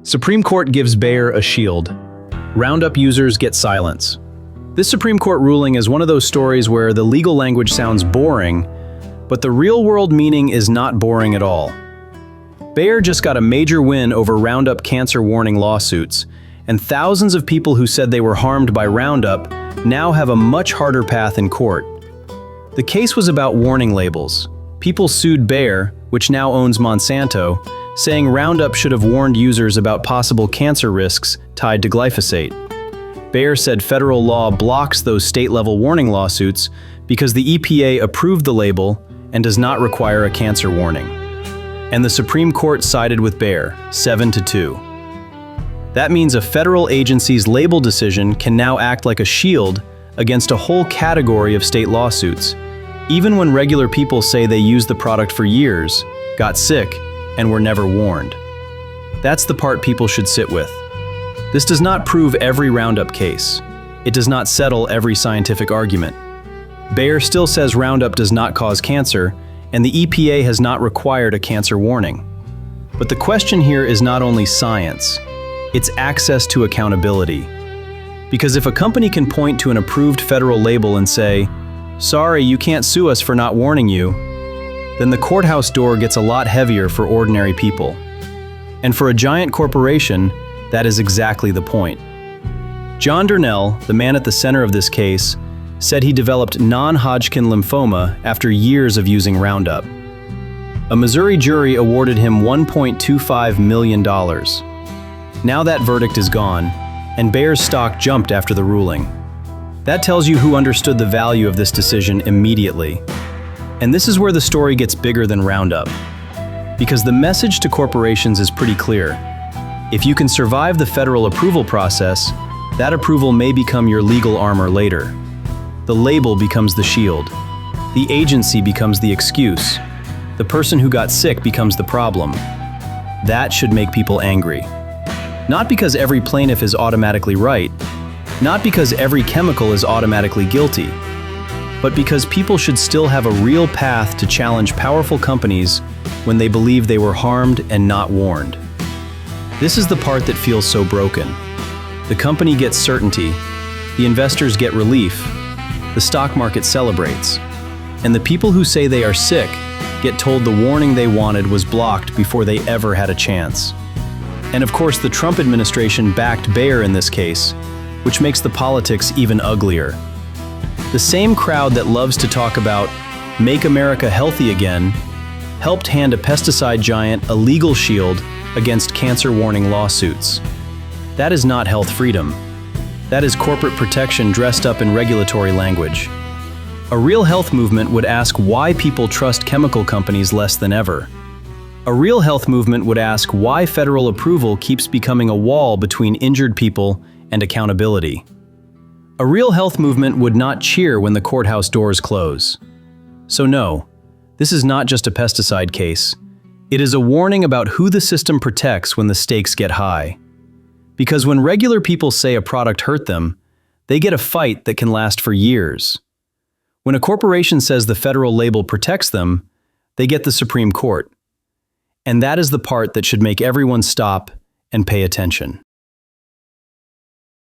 Supreme Court gives Bayer a shield. Roundup users get silence. This Supreme Court ruling is one of those stories where the legal language sounds boring, but the real-world meaning is not boring at all. Bayer just got a major win over Roundup cancer warning lawsuits, and thousands of people who said they were harmed by Roundup now have a much harder path in court. The case was about warning labels. People sued Bayer, which now owns Monsanto, saying Roundup should have warned users about possible cancer risks tied to glyphosate. Bayer said federal law blocks those state-level warning lawsuits because the EPA approved the label and does not require a cancer warning. And the Supreme Court sided with Bayer, 7-2. That means a federal agency's label decision can now act like a shield against a whole category of state lawsuits, even when regular people say they used the product for years, got sick, and were never warned. That's the part people should sit with. This does not prove every Roundup case. It does not settle every scientific argument. Bayer still says Roundup does not cause cancer, and the EPA has not required a cancer warning. But the question here is not only science, it's access to accountability. Because if a company can point to an approved federal label and say, "Sorry, you can't sue us for not warning you," then the courthouse door gets a lot heavier for ordinary people. And for a giant corporation, that is exactly the point. John Darnell, the man at the center of this case, said he developed non-Hodgkin lymphoma after years of using Roundup. A Missouri jury awarded him $1.25 million. Now that verdict is gone, and Bayer's stock jumped after the ruling. That tells you who understood the value of this decision immediately. And this is where the story gets bigger than Roundup. Because the message to corporations is pretty clear. If you can survive the federal approval process, that approval may become your legal armor later. The label becomes the shield. The agency becomes the excuse. The person who got sick becomes the problem. That should make people angry. Not because every plaintiff is automatically right, not because every chemical is automatically guilty, but because people should still have a real path to challenge powerful companies when they believe they were harmed and not warned. This is the part that feels so broken. The company gets certainty, the investors get relief, the stock market celebrates, and the people who say they are sick get told the warning they wanted was blocked before they ever had a chance. And of course, the Trump administration backed Bayer in this case, which makes the politics even uglier. The same crowd that loves to talk about "Make America Healthy Again" helped hand a pesticide giant a legal shield against cancer warning lawsuits. That is not health freedom. That is corporate protection dressed up in regulatory language. A real health movement would ask why people trust chemical companies less than ever. A real health movement would ask why federal approval keeps becoming a wall between injured people and accountability. A real health movement would not cheer when the courthouse doors close. So no, this is not just a pesticide case. It is a warning about who the system protects when the stakes get high. Because when regular people say a product hurt them, they get a fight that can last for years. When a corporation says the federal label protects them, they get the Supreme Court. And that is the part that should make everyone stop and pay attention.